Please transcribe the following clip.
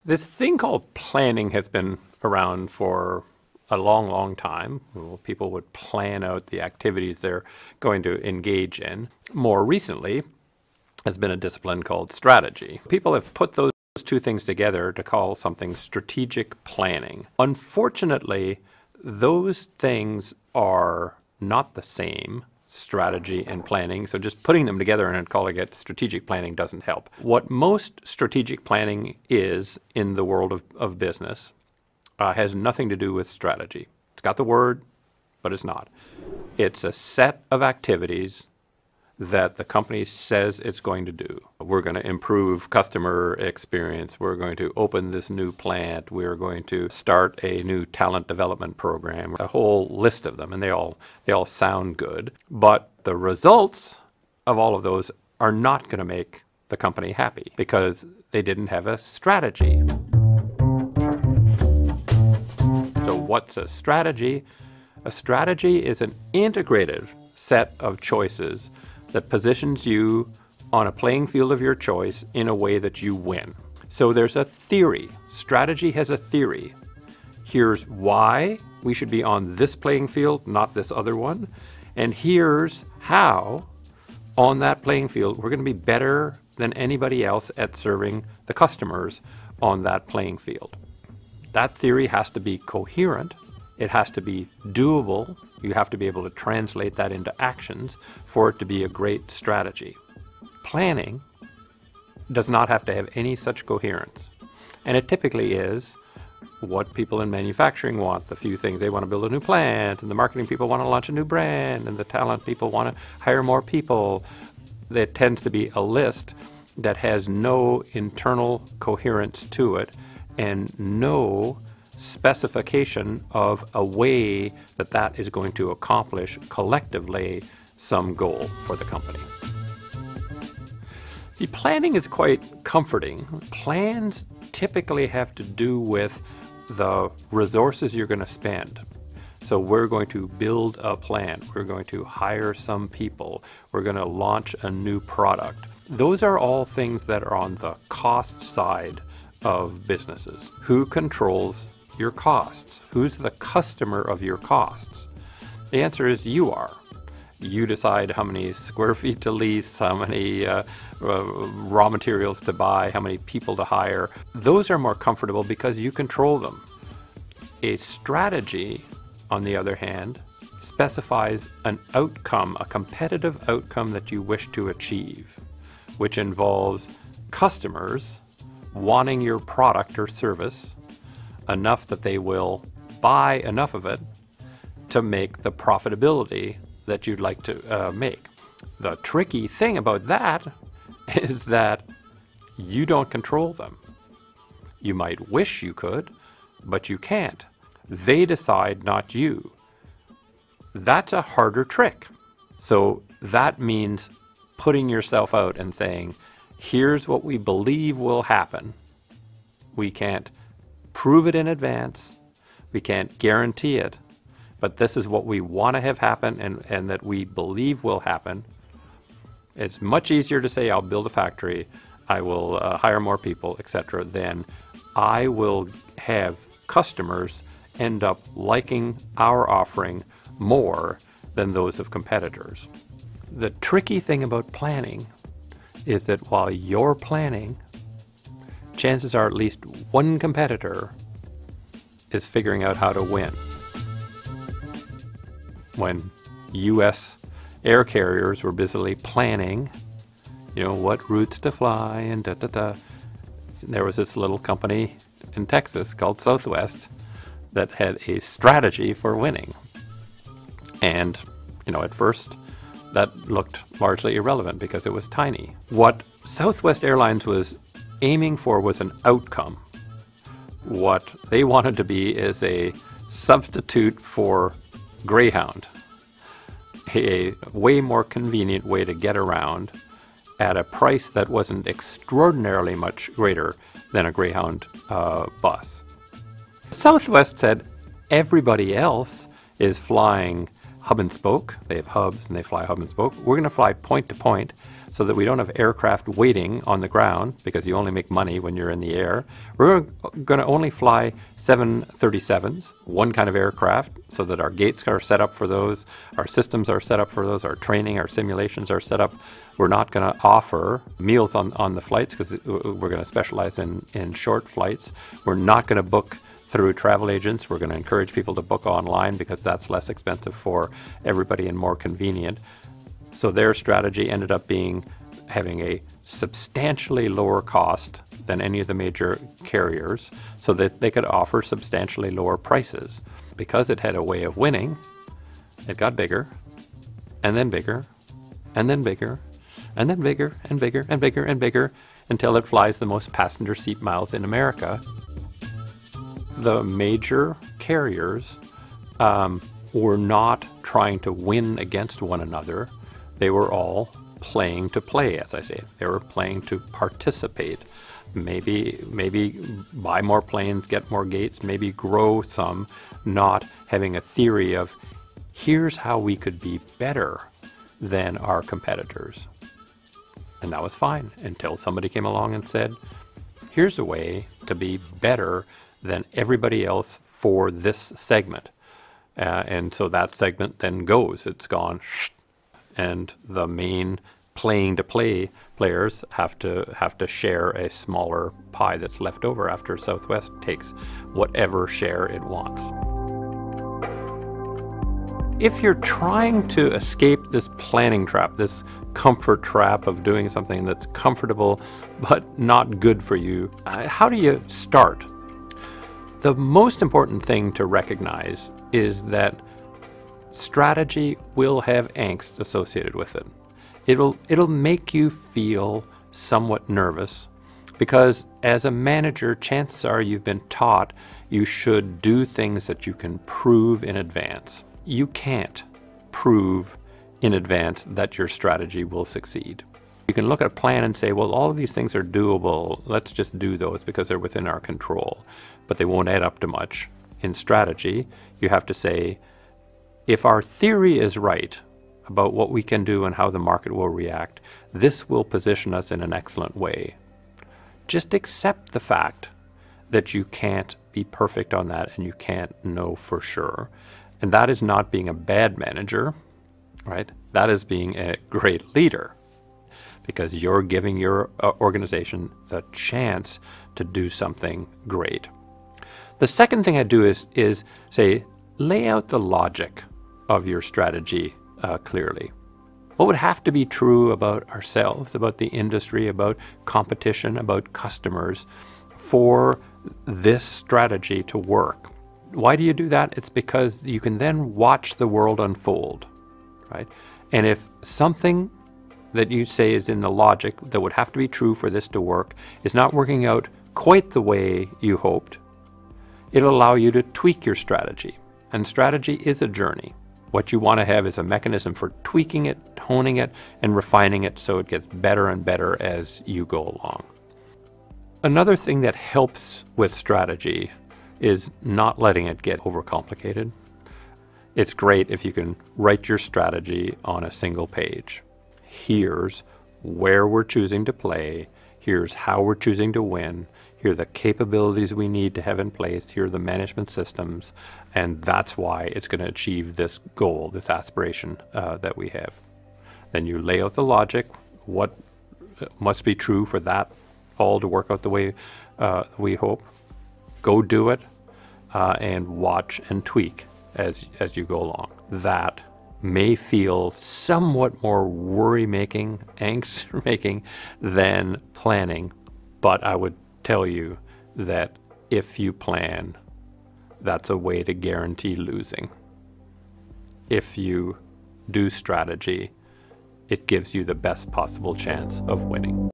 This thing called planning has been around for a long, long time. Well, people would plan out the activities they're going to engage in. More recently, has been a discipline called strategy. People have put those two things together to call something strategic planning. Unfortunately, those things are not the same, strategy and planning, so just putting them together and calling it strategic planning doesn't help. What most strategic planning is in the world of business has nothing to do with strategy. It's got the word, but it's not. It's a set of activities that the company says it's going to do. We're going to improve customer experience. We're going to open this new plant. We're going to start a new talent development program. A whole list of them, and they all sound good. But the results of all of those are not going to make the company happy because they didn't have a strategy. So what's a strategy? A strategy is an integrated set of choices that positions you on a playing field of your choice in a way that you win. So there's a theory. Strategy has a theory. Here's why we should be on this playing field, not this other one. And here's how, on that playing field, we're going to be better than anybody else at serving the customers on that playing field. That theory has to be coherent. It has to be doable. You have to be able to translate that into actions for it to be a great strategy. Planning does not have to have any such coherence. And it typically is what people in manufacturing want, the few things they want to build a new plant, and the marketing people want to launch a new brand, and the talent people want to hire more people. There tends to be a list that has no internal coherence to it and no specification of a way that that is going to accomplish collectively some goal for the company. See, planning is quite comforting. Plans typically have to do with the resources you're going to spend. So we're going to build a plant, we're going to hire some people, we're going to launch a new product. Those are all things that are on the cost side of businesses. Who controls your costs? Who's the customer of your costs? The answer is you are. You decide how many square feet to lease, how many raw materials to buy, how many people to hire. Those are more comfortable because you control them. A strategy, on the other hand, specifies an outcome, a competitive outcome that you wish to achieve, which involves customers wanting your product or service enough that they will buy enough of it to make the profitability that you'd like to make. The tricky thing about that is that you don't control them. You might wish you could, but you can't. They decide, not you. That's a harder trick. So that means putting yourself out and saying, here's what we believe will happen. We can't prove it in advance. We can't guarantee it. But this is what we want to have happen and that we believe will happen. It's much easier to say, I'll build a factory, I will hire more people, etc., than I will have customers end up liking our offering more than those of competitors. The tricky thing about planning is that while you're planning, chances are at least one competitor is figuring out how to win. When U.S. air carriers were busily planning, what routes to fly and there was this little company in Texas called Southwest that had a strategy for winning. And, at first that looked largely irrelevant because it was tiny. What Southwest Airlines was aiming for was an outcome. What they wanted to be is a substitute for Greyhound, a way more convenient way to get around at a price that wasn't extraordinarily much greater than a Greyhound bus. Southwest said everybody else is flying hub and spoke. They have hubs and they fly hub and spoke. We're going to fly point to point. so that we don't have aircraft waiting on the ground, because you only make money when you're in the air. We're going to only fly 737s, one kind of aircraft, so that our gates are set up for those, our systems are set up for those, our training, our simulations are set up. We're not going to offer meals on the flights, because we're going to specialize in short flights. We're not going to book through travel agents. We're going to encourage people to book online, because that's less expensive for everybody and more convenient. So their strategy ended up being having a substantially lower cost than any of the major carriers, so that they could offer substantially lower prices. Because it had a way of winning, it got bigger, and then bigger, and then bigger, and then bigger, and bigger, and bigger, and bigger, until it flies the most passenger seat miles in America. The major carriers were not trying to win against one another. They were all playing to play, as I say. They were playing to participate. Maybe buy more planes, get more gates, maybe grow some, not having a theory of, here's how we could be better than our competitors. And that was fine, until somebody came along and said, here's a way to be better than everybody else for this segment. And so that segment then goes. It's gone, and the main playing to play players have to share a smaller pie that's left over after Southwest takes whatever share it wants. If you're trying to escape this planning trap, this comfort trap of doing something that's comfortable but not good for you, how do you start? The most important thing to recognize is that strategy will have angst associated with it. It'll make you feel somewhat nervous, because as a manager, chances are you've been taught you should do things that you can prove in advance. You can't prove in advance that your strategy will succeed. You can look at a plan and say, well, all of these things are doable. Let's just do those because they're within our control, but they won't add up to much. In strategy, you have to say, if our theory is right about what we can do and how the market will react, this will position us in an excellent way. Just accept the fact that you can't be perfect on that and you can't know for sure. And that is not being a bad manager, right? That is being a great leader, because you're giving your organization the chance to do something great. The second thing I do is say, lay out the logic of your strategy clearly. What would have to be true about ourselves, about the industry, about competition, about customers for this strategy to work? Why do you do that? It's because you can then watch the world unfold, right? And if something that you say is in the logic that would have to be true for this to work is not working out quite the way you hoped, it'll allow you to tweak your strategy. And strategy is a journey. What you want to have is a mechanism for tweaking it, honing it, and refining it so it gets better and better as you go along. Another thing that helps with strategy is not letting it get overcomplicated. It's great if you can write your strategy on a single page. Here's where we're choosing to play. Here's how we're choosing to win. Here are the capabilities we need to have in place. Here are the management systems. And that's why it's going to achieve this goal, this aspiration that we have. Then you lay out the logic, what must be true for that all to work out the way we hope. Go do it and watch and tweak as you go along. That may feel somewhat more worry-making, angst-making than planning, but I would tell you that if you plan, that's a way to guarantee losing. If you do strategy, it gives you the best possible chance of winning.